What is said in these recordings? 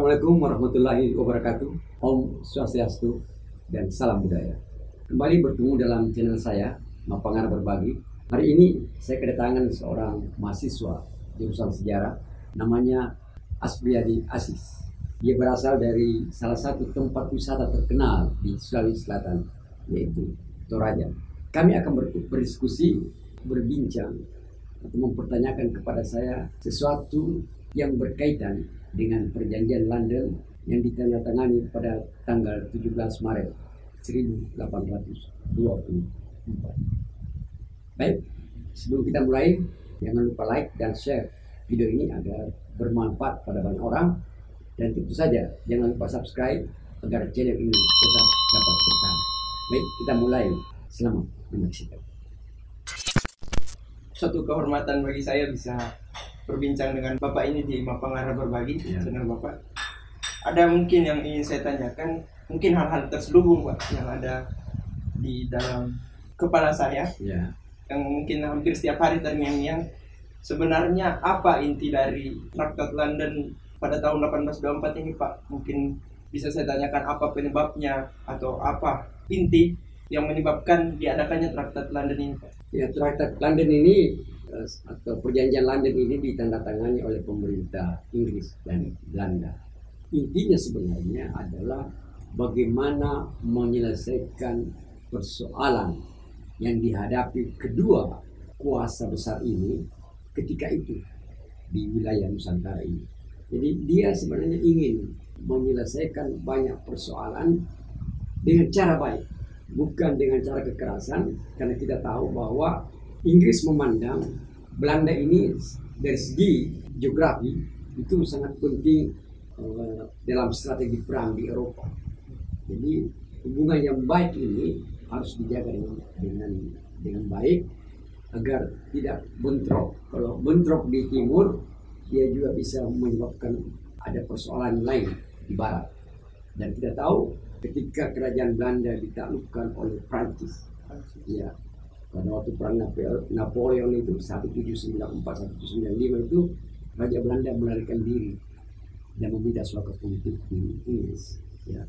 Assalamualaikum warahmatullahi wabarakatuh. Om Swastiastu dan salam budaya. Kembali bertemu dalam channel saya, Mapangar Berbagi. Hari ini saya kedatangan seorang mahasiswa jurusan sejarah, namanya Aspriyadi Aziz. Dia berasal dari salah satu tempat wisata terkenal di Sulawesi Selatan, yaitu Toraja. Kami akan berdiskusi, berbincang, atau mempertanyakan kepada saya sesuatu yang berkaitan dengan perjanjian London yang ditandatangani pada tanggal 17 Maret 1824. Baik, sebelum kita mulai, jangan lupa like dan share video ini agar bermanfaat pada banyak orang. Dan tentu saja jangan lupa subscribe agar channel ini tetap dapat bertahan. Baik, kita mulai. Selamat menyaksikan. Suatu kehormatan bagi saya bisa berbincang dengan Bapak ini di Mapangar Berbagi, channel Bapak. Ada mungkin yang ingin saya tanyakan, mungkin hal-hal terselubung Pak yang ada di dalam kepala saya, yang mungkin hampir setiap hari terngiang-ngiang. Sebenarnya apa inti dari Traktat London pada tahun 1824 ini Pak? Mungkin bisa saya tanyakan apa penyebabnya atau apa inti yang menyebabkan diadakannya Traktat London ini Pak? Ya, Traktat London ini atau perjanjian London ini ditandatangani oleh pemerintah Inggris dan Belanda. Intinya sebenarnya adalah bagaimana menyelesaikan persoalan yang dihadapi kedua kuasa besar ini ketika itu di wilayah Nusantara ini. Jadi dia sebenarnya ingin menyelesaikan banyak persoalan dengan cara baik, bukan dengan cara kekerasan, karena kita tahu bahwa Inggris memandang Belanda ini dari segi geografi itu sangat penting dalam strategi perang di Eropa. Jadi hubungan yang baik ini harus dijaga dengan baik agar tidak bentrok. Kalau bentrok di timur, dia juga bisa menyebabkan ada persoalan lain di barat. Dan kita tahu ketika kerajaan Belanda ditaklukkan oleh Prancis, ya, pada waktu perang Napoleon itu 1794-1795 itu Raja Belanda melarikan diri dan meminta suaka politik di Inggris. Ya.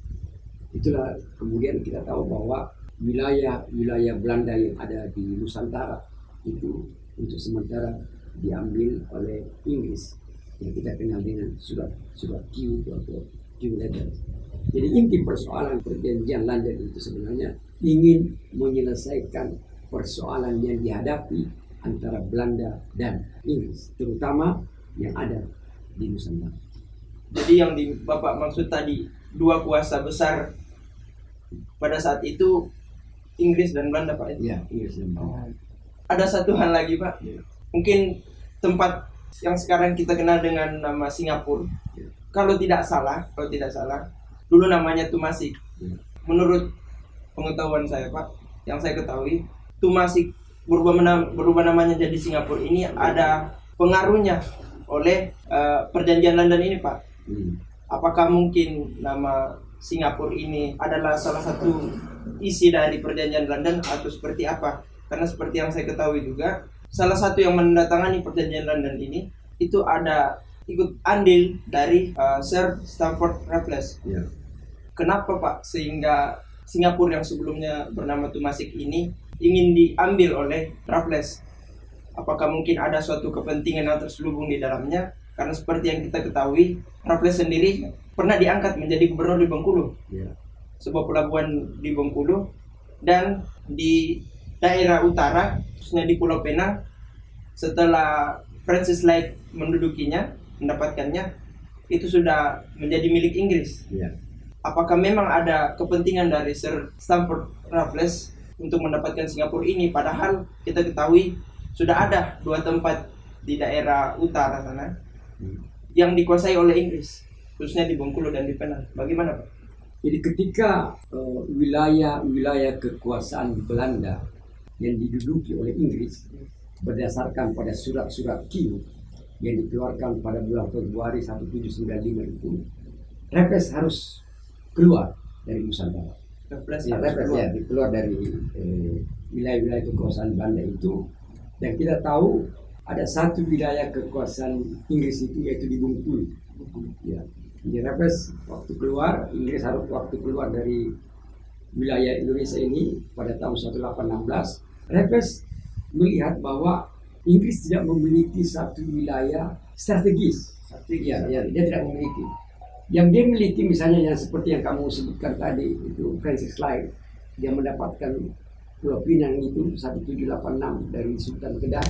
Itulah kemudian kita tahu bahwa wilayah Belanda yang ada di Nusantara itu untuk sementara diambil oleh Inggris yang kita kenal dengan surat Q atau Q letter. Jadi inti persoalan perjanjian London itu sebenarnya ingin menyelesaikan persoalan yang dihadapi antara Belanda dan Inggris, terutama yang ada di Nusantara. Jadi yang di Bapak maksud tadi, dua kuasa besar pada saat itu Inggris dan Belanda Pak? Ya, Inggris dan Belanda. Ada satu hal lagi Pak, mungkin tempat yang sekarang kita kenal dengan nama Singapura. Kalau tidak salah, dulu namanya Tumasik. Menurut pengetahuan saya Pak, yang saya ketahui, Tumasik berubah namanya jadi Singapura ini ada pengaruhnya oleh perjanjian London ini Pak. Apakah mungkin nama Singapura ini adalah salah satu isi dari perjanjian London atau seperti apa? Karena seperti yang saya ketahui juga, salah satu yang menandatangani perjanjian London ini itu ada ikut andil dari Sir Stamford Raffles. Kenapa Pak sehingga Singapura yang sebelumnya bernama Tumasik ini ingin diambil oleh Raffles? Apakah mungkin ada suatu kepentingan yang terselubung di dalamnya? Karena seperti yang kita ketahui, Raffles sendiri pernah diangkat menjadi gubernur di Bengkulu, sebuah pelabuhan di Bengkulu, dan di daerah utara, khususnya di Pulau Penang, setelah Francis Light mendapatkannya, itu sudah menjadi milik Inggris. Apakah memang ada kepentingan dari Sir Stamford Raffles untuk mendapatkan Singapura ini, padahal kita ketahui sudah ada dua tempat di daerah utara sana yang dikuasai oleh Inggris, khususnya di Bengkulu dan di Penang. Bagaimana Pak? Jadi ketika wilayah kekuasaan Belanda yang diduduki oleh Inggris berdasarkan pada surat-surat Q yang dikeluarkan pada bulan Februari 1795 itu, Raffles harus keluar dari Nusantara. Raffles keluar dari wilayah-wilayah kekuasaan Belanda itu. Dan kita tahu ada satu wilayah kekuasaan Inggris itu, yaitu di Bengkulu. Ya. Di Raffles waktu keluar, Inggris harus waktu keluar dari wilayah Indonesia ini pada tahun 1816, Raffles melihat bahwa Inggris tidak memiliki satu wilayah strategis. Ya, dia tidak memiliki. Yang dia miliki misalnya yang seperti yang kamu sebutkan tadi itu Francis Clyde, dia mendapatkan Pulau Pinang itu 1786 dari Sultan Kedah,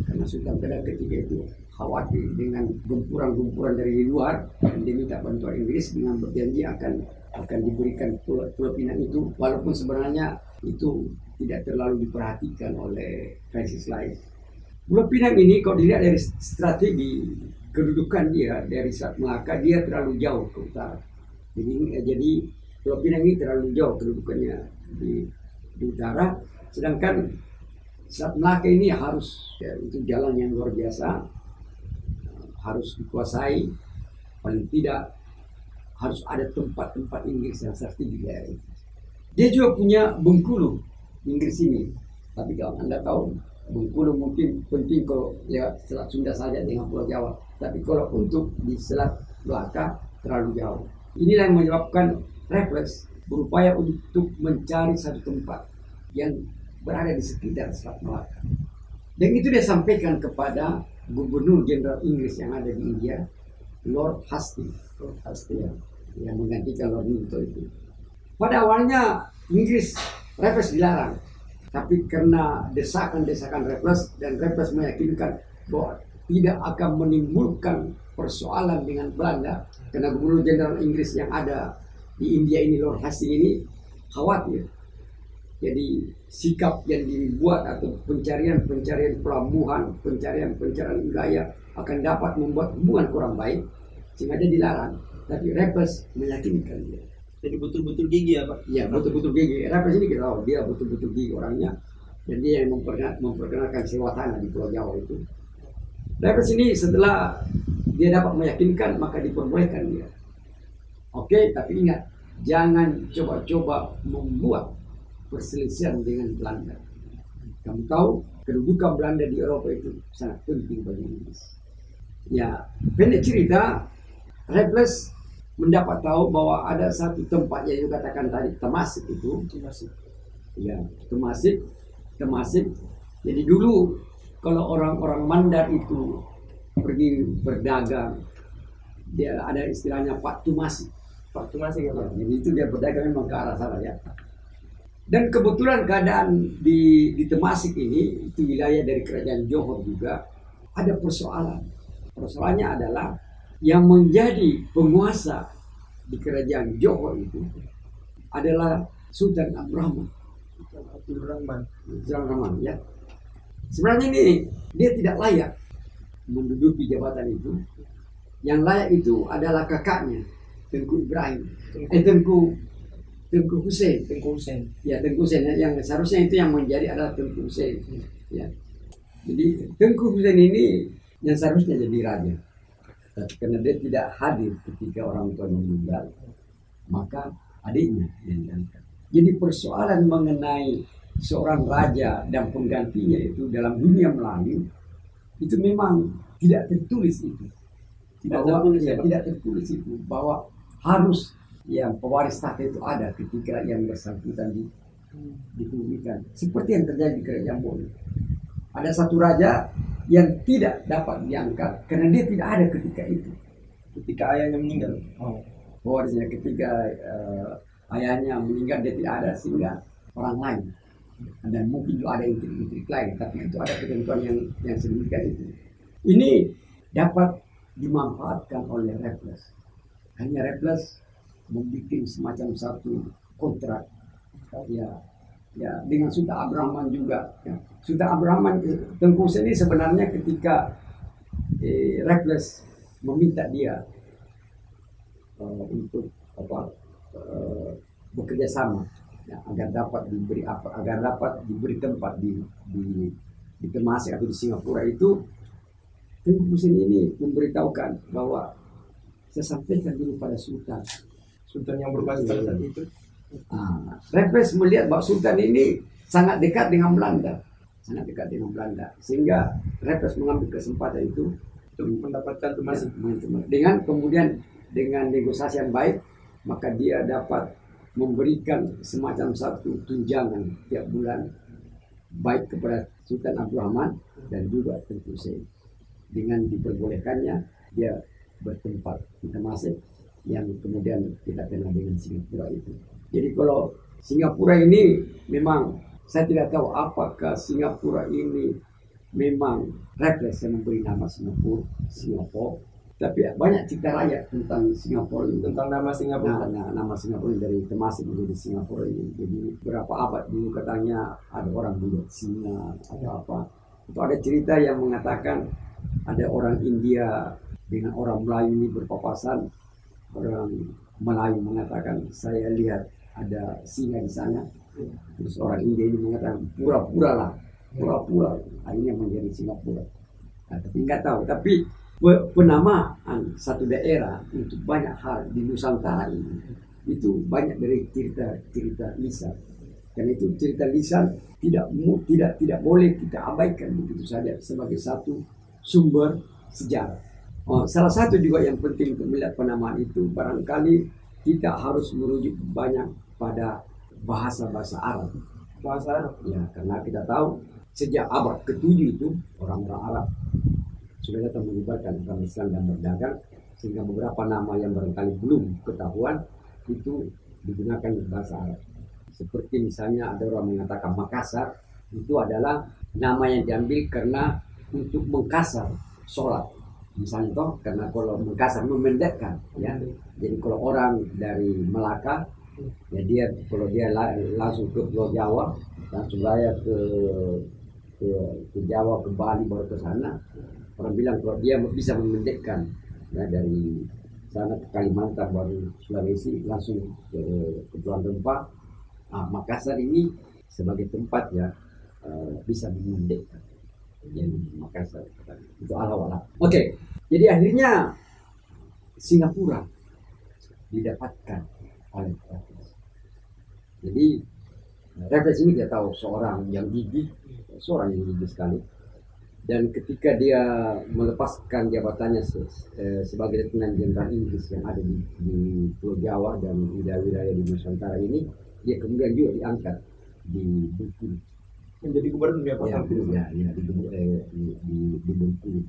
karena Sultan Kedah ketika itu khawatir dengan gempuran-gempuran dari luar dan dia minta bantuan Inggris dengan berjanji akan diberikan Pulau Pinang itu, walaupun sebenarnya itu tidak terlalu diperhatikan oleh Francis Clyde. Pulau Pinang ini kalau dilihat dari strategi kedudukan dia dari Selat Melaka, dia terlalu jauh ke utara. Jadi Pulau Pinang ini terlalu jauh kedudukannya di utara, sedangkan Selat Melaka ini harus itu jalan yang luar biasa, harus dikuasai, paling tidak harus ada tempat-tempat Inggris yang strategi di daerah itu. Dia juga punya Bengkulu Inggris ini, tapi kalau Anda tahu Bengkulu mungkin penting kalau ya Selat Sunda saja dengan Pulau Jawa, tapi kalau untuk di Selat Melaka terlalu jauh. Inilah yang menyebabkan Raffles berupaya untuk mencari satu tempat yang berada di sekitar Selat Melaka. Dan itu dia sampaikan kepada Gubernur Jenderal Inggris yang ada di India, Lord Hastings, yang menggantikan Lord Milton itu. Pada awalnya Inggris Raffles dilarang, tapi karena desakan-desakan Raffles dan Raffles meyakinkan bahwa tidak akan menimbulkan persoalan dengan Belanda, karena Gubernur Jenderal Inggris yang ada di India ini, Lord Hastings ini khawatir. Jadi sikap yang dibuat atau pencarian pelabuhan, pencarian wilayah akan dapat membuat hubungan kurang baik, sehingga dia dilarang. Tapi Raffles meyakinkan dia. Jadi betul-betul gigi ya Pak? Iya, betul-betul gigi. Raffles ini kita tahu dia betul-betul gigi orangnya, dan dia yang memperkenalkan sewa tanah di Pulau Jawa itu. Raffles ini setelah dia dapat meyakinkan, maka diperbolehkan dia. Oke, tapi ingat, jangan coba-coba membuat perselisihan dengan Belanda. Kamu tahu kedudukan Belanda di Eropa itu sangat penting bagi Inggris. Ya, pendek cerita, Raffles mendapat tahu bahwa ada satu tempat yang dikatakan tadi Temasek itu. Ya, Temasek. Jadi dulu kalau orang-orang Mandar itu pergi berdagang, dia ada istilahnya Pak Tumasik ya, Pak. Jadi itu dia berdagang memang ke arah sana ya. Dan kebetulan keadaan di Temasek ini, itu wilayah dari kerajaan Johor juga, ada persoalan. Persoalannya adalah yang menjadi penguasa di kerajaan Johor itu adalah Sultan Abdurrahman ya. Sebenarnya ini dia tidak layak menduduki jabatan itu. Yang layak itu adalah kakaknya, Tengku Ibrahim, Tengku Hussein. Ya, Tengku Hussein yang seharusnya itu yang menjadi adalah Tengku Hussein. Ya. Jadi Tengku Hussein ini yang seharusnya jadi raja. Tapi karena dia tidak hadir ketika orang tua meninggal, maka adiknya yang diangkat. Jadi persoalan mengenai seorang raja dan penggantinya itu dalam dunia Melayu itu memang tidak tertulis itu. Tidak tertulis itu bahwa harus yang pewaris tahta itu ada ketika yang bersangkutan dikebumikan. Seperti yang terjadi di kerajaan Bolu. Ada satu raja yang tidak dapat diangkat karena dia tidak ada ketika itu. Ketika ayahnya meninggal. Pewarisnya ketika ayahnya meninggal dia tidak ada, sehingga orang lain. Dan mungkin juga ada intrik-intrik lain, tapi itu ada ketentuan yang sedemikian itu. Ini dapat dimanfaatkan oleh Raffles. Hanya Raffles membuat semacam satu kontrak ya dengan Sultan Abdurrahman juga. Ya. Sultan Abdurrahman Tengku Hussein ini sebenarnya ketika Raffles meminta dia untuk bekerja sama ya, agar dapat diberi tempat di Temasek atau di Singapura itu, Tengku Hussein ini memberitahukan bahwa saya sampaikan dulu pada Sultan yang berkuasa pada saat itu. Raffles melihat bahwa Sultan ini sangat dekat dengan Belanda, sehingga Raffles mengambil kesempatan itu untuk mendapatkan Temasek dengan kemudian dengan negosiasi yang baik, maka dia dapat memberikan semacam satu tunjangan tiap bulan baik kepada Sultan Abdul Rahman dan juga Tengku Hussein. Dengan diperbolehkannya dia bertempat di Temasek yang kemudian kita kenal dengan Singapura itu. Jadi kalau Singapura ini memang saya tidak tahu apakah Singapura ini memang refleks yang memberi nama Singapura. Tapi banyak cerita rakyat tentang Singapura ini. Tentang nama Singapura. Nama Singapura dari Temasek menjadi Singapura ini. Jadi berapa abad dulu katanya ada orang melihat singa atau apa. Itu ada cerita yang mengatakan ada orang India dengan orang Melayu ini berpapasan. Orang Melayu mengatakan saya lihat ada singa di sana. Terus orang India ini mengatakan pura-pura lah, pura-pura. Akhirnya menjadi Singapura. Nah, tapi nggak tahu. Tapi penamaan satu daerah untuk banyak hal di Nusantara ini itu banyak dari cerita lisan. Karena itu cerita lisan tidak boleh kita abaikan begitu saja sebagai satu sumber sejarah. Salah satu juga yang penting untuk melihat penamaan itu barangkali kita harus merujuk banyak pada bahasa Arab. Bahasa Arab. Ya, karena kita tahu sejak abad ke-7 itu orang-orang Arab sudah datang menyebarkan agama Islam dan berdagang, sehingga beberapa nama yang barangkali belum ketahuan itu digunakan bahasa Arab. Seperti misalnya ada orang mengatakan Makassar itu adalah nama yang diambil karena untuk mengkasar sholat. Misalnya toh, karena kalau mengkasar memendekkan, ya. Jadi kalau orang dari Melaka, ya dia kalau dia langsung ke Pulau Jawa, langsung raya ke Jawa, ke Bali, baru ke sana. Orang bilang kalau dia bisa memendekkan, ya, dari sana ke Kalimantan, baru Sulawesi, langsung ke Kepulauan Rempah. Makassar ini sebagai tempat ya bisa memendekkan. Jadi Makassar itu ala-ala. Oke, jadi akhirnya Singapura didapatkan oleh Raffles. Jadi Raffles ini kita tahu seorang yang gigih sekali. Dan ketika dia melepaskan jabatannya sebagai Letnan Jenderal Inggris yang ada di Pulau Jawa dan wilayah-wilayah di Nusantara ini, dia kemudian juga diangkat di Bengkulu menjadi gubernur ya Pak. Di Bengkulu.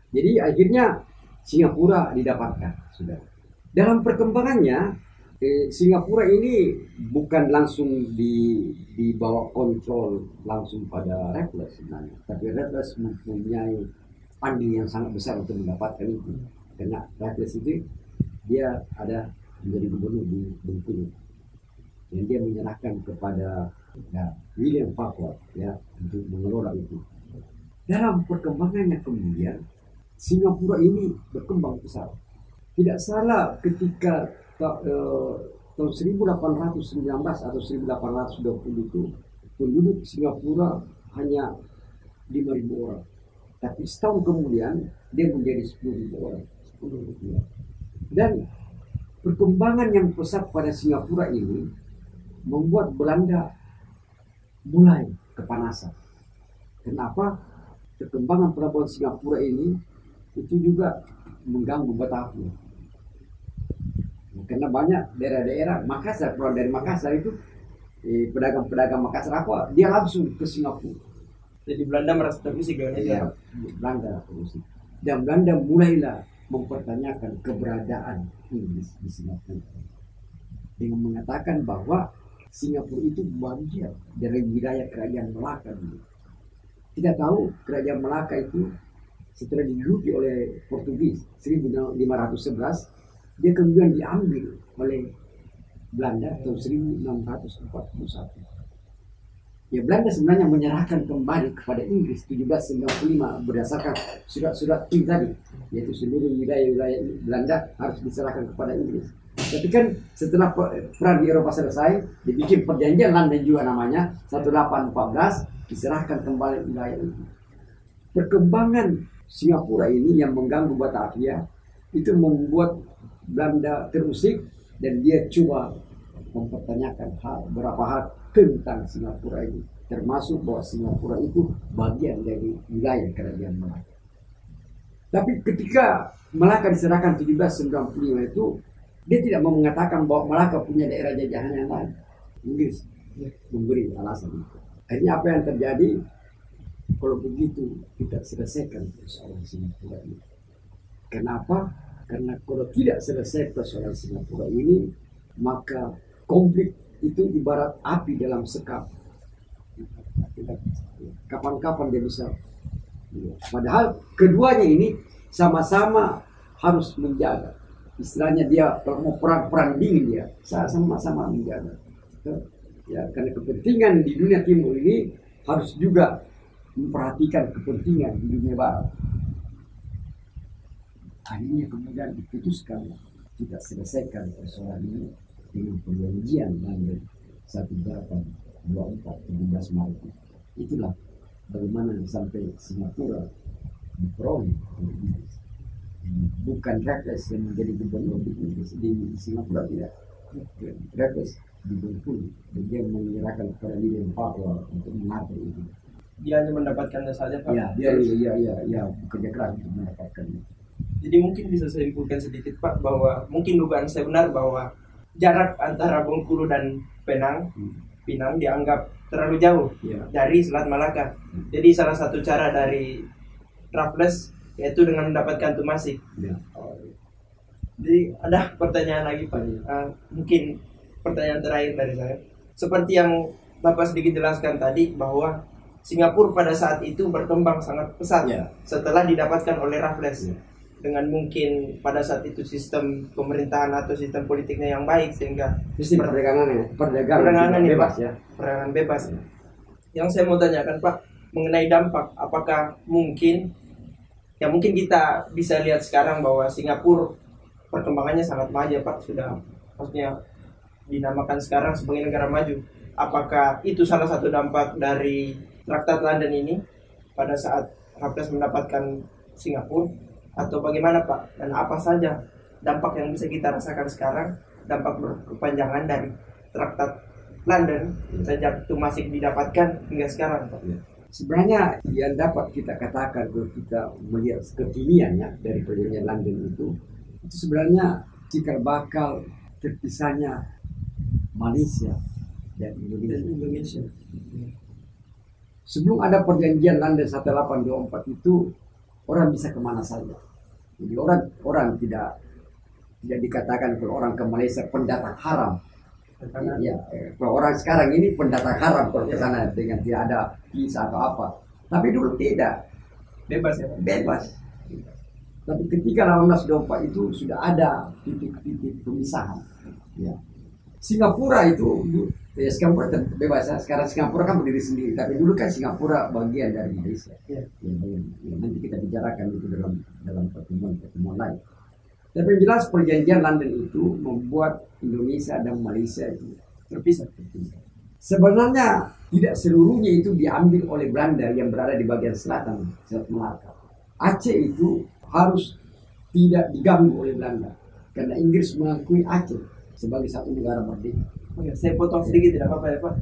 Jadi akhirnya Singapura didapatkan, sudah. Dalam perkembangannya Singapura ini bukan langsung dibawa kontrol langsung pada Raffles sebenarnya, tapi Raffles mempunyai andil yang sangat besar untuk mendapatkan itu. Karena Raffles itu dia ada menjadi gubernur di Bengkulu dan dia menyerahkan kepada William Farquhar ya untuk mengelola itu. Dalam perkembangannya kemudian Singapura ini berkembang besar. Tidak salah ketika tahun 1819 atau 1820 itu penduduk Singapura hanya 5.000 orang. Tapi setahun kemudian dia menjadi 10.000 orang. Dan perkembangan yang pesat pada Singapura ini membuat Belanda mulai kepanasan. Kenapa? Perkembangan pelabuhan Singapura ini itu juga mengganggu Batavia. Karena banyak daerah-daerah Makassar, keluar dari Makassar itu pedagang-pedagang Makassar apa, dia langsung ke Singapura. Jadi Belanda merasa terusik dengan itu. Ya, Belanda terusik. Dan Belanda mulailah mempertanyakan keberadaan Inggris di Singapura dengan mengatakan bahwa Singapura itu bagian dari wilayah kerajaan Melaka dulu. Kita tahu kerajaan Melaka itu setelah diduduki oleh Portugis 1511, dia kemudian diambil oleh Belanda tahun 1641. Ya, Belanda sebenarnya menyerahkan kembali kepada Inggris 1795 berdasarkan surat-surat King tadi, yaitu seluruh wilayah-wilayah Belanda harus diserahkan kepada Inggris. Tapi kan setelah perang di Eropa selesai, dibikin perjanjian London juga namanya 1814, diserahkan kembali wilayah itu. Perkembangan Singapura ini yang mengganggu Batavia itu membuat Belanda terusik dan dia coba mempertanyakan beberapa hal tentang Singapura ini, termasuk bahwa Singapura itu bagian dari wilayah kerajaan Melaka. Tapi ketika Melaka diserahkan 1795 itu, dia tidak mau mengatakan bahwa Melaka punya daerah jajahan yang lain. Inggris memberi alasan itu. Akhirnya apa yang terjadi? Kalau begitu kita selesaikan persoalan Singapura ini. Kenapa? Karena kalau tidak selesai persoalan Singapura ini, maka konflik itu ibarat api dalam sekam. Kapan-kapan dia bisa. Padahal keduanya ini sama-sama harus menjaga. Istilahnya dia mau perang dingin dia, sama-sama menjaga. Ya, karena kepentingan di dunia timur ini harus juga memperhatikan kepentingan di dunia barat. Akhirnya kemudian diputuskan kita selesaikan persoalan ini dengan perjanjian London 1824 17 Maret. Itulah bagaimana sampai Singapura diperoleh oleh Inggris. Bukan Raffles yang menjadi gubernur di Singapura, tidak. Raffles di Bengkulu, dia menyerahkan kepada William Papua untuk mengatur itu. Dia hanya mendapatkannya saja, Pak. Ya, dia bekerja keras untuk mendapatkannya. Jadi mungkin bisa saya simpulkan sedikit, Pak, bahwa mungkin dugaan saya benar bahwa jarak antara Bengkulu dan Pinang dianggap terlalu jauh dari Selat Malaka. Jadi salah satu cara dari Raffles yaitu dengan mendapatkan Tumasik. Jadi ada pertanyaan lagi, Pak. Mungkin pertanyaan terakhir dari saya. Seperti yang Bapak sedikit jelaskan tadi bahwa Singapura pada saat itu berkembang sangat pesat setelah didapatkan oleh Raffles. Dengan mungkin pada saat itu sistem pemerintahan atau sistem politiknya yang baik sehingga sistem perdagangan bebas ya. Perdagangan bebas. Yang saya mau tanyakan, Pak, mengenai dampak, apakah mungkin kita bisa lihat sekarang bahwa Singapura perkembangannya sangat maju, Pak, sudah maksudnya dinamakan sekarang sebagai negara maju. Apakah itu salah satu dampak dari Traktat London ini pada saat Raffles mendapatkan Singapura? Atau bagaimana, Pak? Dan apa saja dampak yang bisa kita rasakan sekarang, dampak berkepanjangan dari Traktat London sejak itu masih didapatkan hingga sekarang, Pak? Sebenarnya yang dapat kita katakan kalau kita melihat kekiniannya dari perjanjian London itu sebenarnya cikal bakal terpisahnya Malaysia dan Indonesia. Sebelum ada perjanjian London 1824 itu orang bisa kemana saja. Jadi orang tidak dikatakan kalau orang ke Malaysia pendatang haram. Ya, kalau orang sekarang ini pendatang haram kalau ke sana dengan tidak ada visa atau apa. Tapi dulu tidak. Bebas ya? Bebas. Tapi ketika 1824 itu sudah ada titik-titik pemisahan. Ya. Singapura itu Singapura bebas. Sekarang Singapura kan berdiri sendiri, tapi dulu kan Singapura bagian dari Malaysia. Ya, nanti kita bicarakan itu dalam pertemuan lain. Tapi yang jelas perjanjian London itu membuat Indonesia dan Malaysia itu terpisah. Sebenarnya tidak seluruhnya itu diambil oleh Belanda yang berada di bagian selatan Selat Melaka. Aceh itu harus tidak diganggu oleh Belanda karena Inggris mengakui Aceh sebagai satu negara merdeka. Oke, saya potong sedikit tidak apa-apa ya, Pak.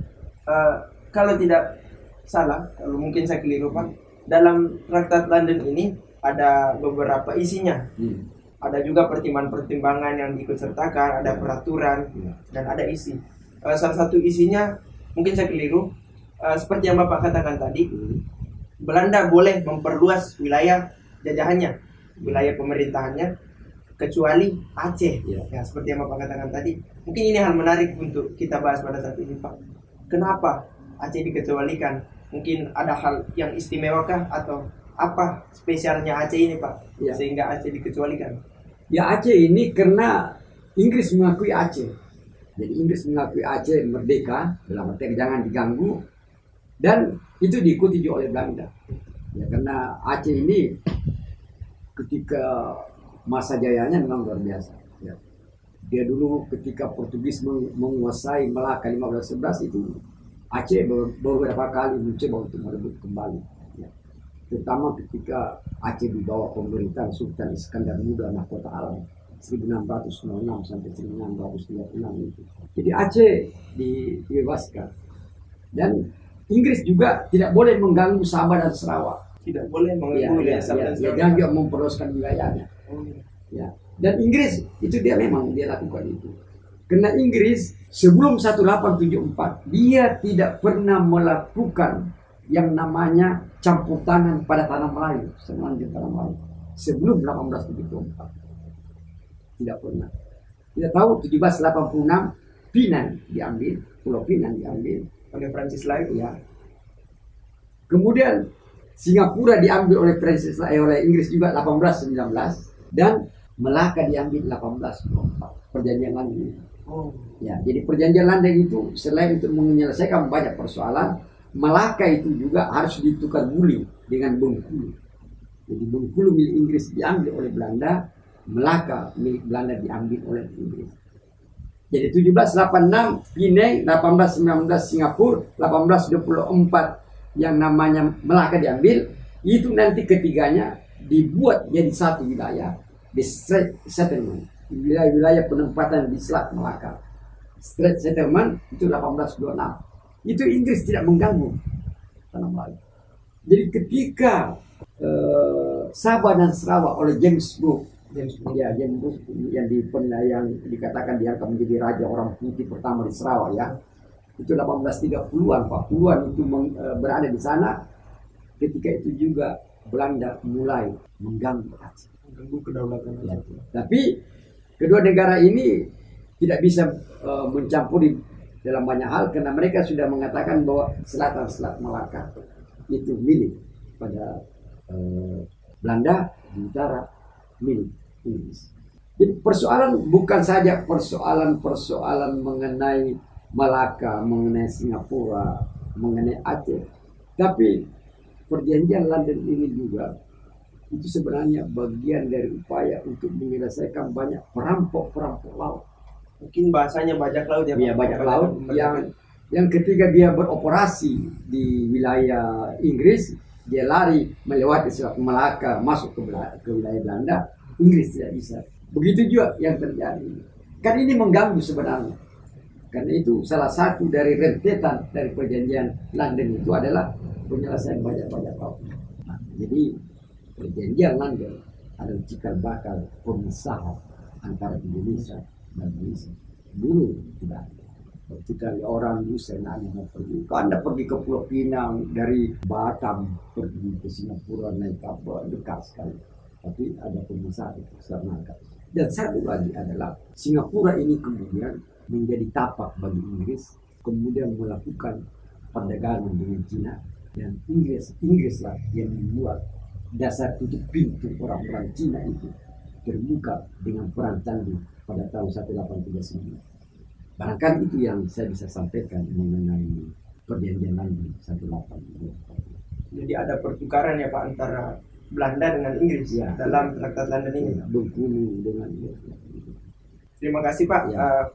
Kalau tidak salah, kalau mungkin saya keliru, Pak, dalam Traktat London ini ada beberapa isinya. Ada juga pertimbangan-pertimbangan yang diikut sertakan, ada peraturan dan ada isi. Salah satu isinya mungkin saya keliru, seperti yang Bapak katakan tadi, Belanda boleh memperluas wilayah jajahannya, wilayah pemerintahannya, kecuali Aceh. Ya, seperti yang Bapak katakan tadi. Mungkin ini hal menarik untuk kita bahas pada saat ini, Pak. Kenapa Aceh dikecualikan? Mungkin ada hal yang istimewakah atau apa spesialnya Aceh ini, Pak, sehingga Aceh dikecualikan? Ya, Aceh ini karena Inggris mengakui Aceh. Jadi Inggris mengakui Aceh merdeka, dalam arti jangan diganggu, dan itu diikuti juga oleh Belanda. Ya, karena Aceh ini ketika masa jayanya memang luar biasa. Ya. Dia dulu ketika Portugis menguasai Melaka 1511 itu Aceh beberapa kali mencoba untuk merebut kembali. Terutama ketika Aceh di bawah pemerintahan Sultan Iskandar Muda Mahkota Alam 1606 sampai 1636 itu. Jadi Aceh dibebaskan dan Inggris juga tidak boleh mengganggu Sabah dan Sarawak. tidak boleh Ya, mengganggu ya, wilayah ya, Sabah dan ya, segala dan macam. juga memperluaskan wilayahnya. Oh, iya. Ya. Dan Inggris itu dia memang dia lakukan itu. Karena Inggris sebelum 1874 dia tidak pernah melakukan yang namanya campur tangan pada tanah Melayu, semenanjung tanah Melayu. Sebelum 1874 tidak pernah. Kita tahu 1786 Pinan diambil, Pulau Pinan diambil Oleh Francis Live. ya. Kemudian Singapura diambil oleh oleh Inggris juga 1819 dan Melaka diambil 1824. Perjanjian London. Oh. Ya, jadi perjanjian London itu selain untuk menyelesaikan banyak persoalan, Melaka itu juga harus ditukar guling dengan Bengkulu. Jadi Bengkulu milik Inggris diambil oleh Belanda, Melaka milik Belanda diambil oleh Inggris. Jadi 1786 Penang, 1819 Singapura, 1824 yang namanya Melaka diambil. Itu nanti ketiganya dibuat jadi satu wilayah, di Strait Settlement, wilayah-wilayah penempatan di Selat Melaka. Strait Settlement itu 1826. Itu Inggris tidak mengganggu tanah Melayu. Jadi ketika Sabah dan Sarawak oleh James Brooke, James Brooke yang dikatakan diangkat menjadi raja orang putih pertama di Sarawak ya, itu 1830-an, 40-an itu berada di sana. Ketika itu juga Belanda mulai mengganggu Aceh. Mengganggu kedaulatan. Ya, tapi kedua negara ini tidak bisa mencampuri dalam banyak hal karena mereka sudah mengatakan bahwa Selat Melaka itu milik pada Belanda, di utara milik Inggris. Jadi persoalan bukan saja persoalan mengenai Melaka, mengenai Singapura, mengenai Aceh, tapi perjanjian London ini juga itu sebenarnya bagian dari upaya untuk menyelesaikan banyak perampok laut. Mungkin bahasanya bajak laut ya. Ya, bajak laut yang ketika dia beroperasi di wilayah Inggris, dia lari melewati Selat Melaka masuk ke wilayah Belanda, Inggris tidak bisa. Begitu juga yang terjadi. Kan ini mengganggu sebenarnya. Karena itu salah satu dari rentetan dari perjanjian London itu adalah penyelesaian bajak laut. Nah, jadi perjanjian London adalah cikal bakal pemisahan antara Indonesia dan Malaysia. Dulu tidak ada. Ketika orang Nusantara mau pergi, Anda pergi ke Pulau Pinang dari Batam pergi ke Singapura naik kapal dekat sekali. Tapi ada pemisahan itu Selat. Dan satu lagi adalah Singapura ini kemudian menjadi tapak bagi Inggris, kemudian melakukan perdagangan dengan Cina, dan Inggrislah yang membuat dasar tutup pintu orang-orang Cina itu terbuka dengan perang Canggih pada tahun 1839. Barangkali itu yang saya bisa sampaikan mengenai perjanjian London 1824. Jadi ada pertukaran ya Pak antara Belanda dengan Inggris ya, dalam Traktat London ini. Bengkulu dengan. Terima kasih Pak. Ya.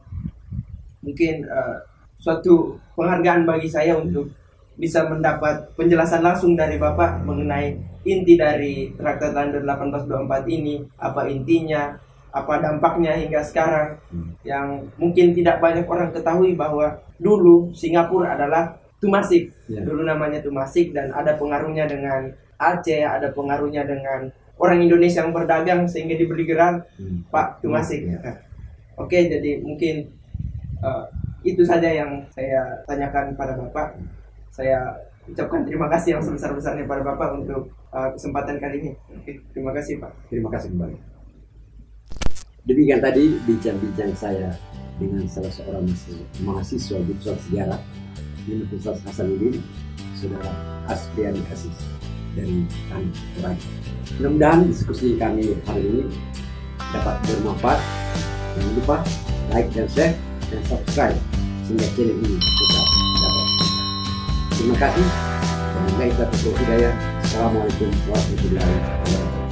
Mungkin suatu penghargaan bagi saya untuk bisa mendapat penjelasan langsung dari Bapak mengenai inti dari Traktat London 1824 ini, apa intinya, apa dampaknya hingga sekarang, yang mungkin tidak banyak orang ketahui bahwa dulu Singapura adalah Tumasik, dulu namanya Tumasik, dan ada pengaruhnya dengan Aceh, ada pengaruhnya dengan orang Indonesia yang berdagang sehingga diberi gelar Pak Tumasik. Oke, jadi mungkin itu saja yang saya tanyakan pada Bapak. Saya ucapkan terima kasih yang sebesar-besarnya pada Bapak untuk kesempatan kali ini. Oke, terima kasih Pak. Terima kasih kembali. Demikian tadi bincang-bincang saya dengan salah seorang mahasiswa jurusan sejarah di Universitas Hasanuddin, Saudara Aspriani Aziz dari Tanjung Toraja. Mudah-mudahan diskusi kami hari ini dapat bermanfaat. Jangan lupa like dan share dan subscribe sehingga channel ini tetap dapat. Terima kasih. Semoga kita berhidayah. Assalamualaikum warahmatullahi wabarakatuh.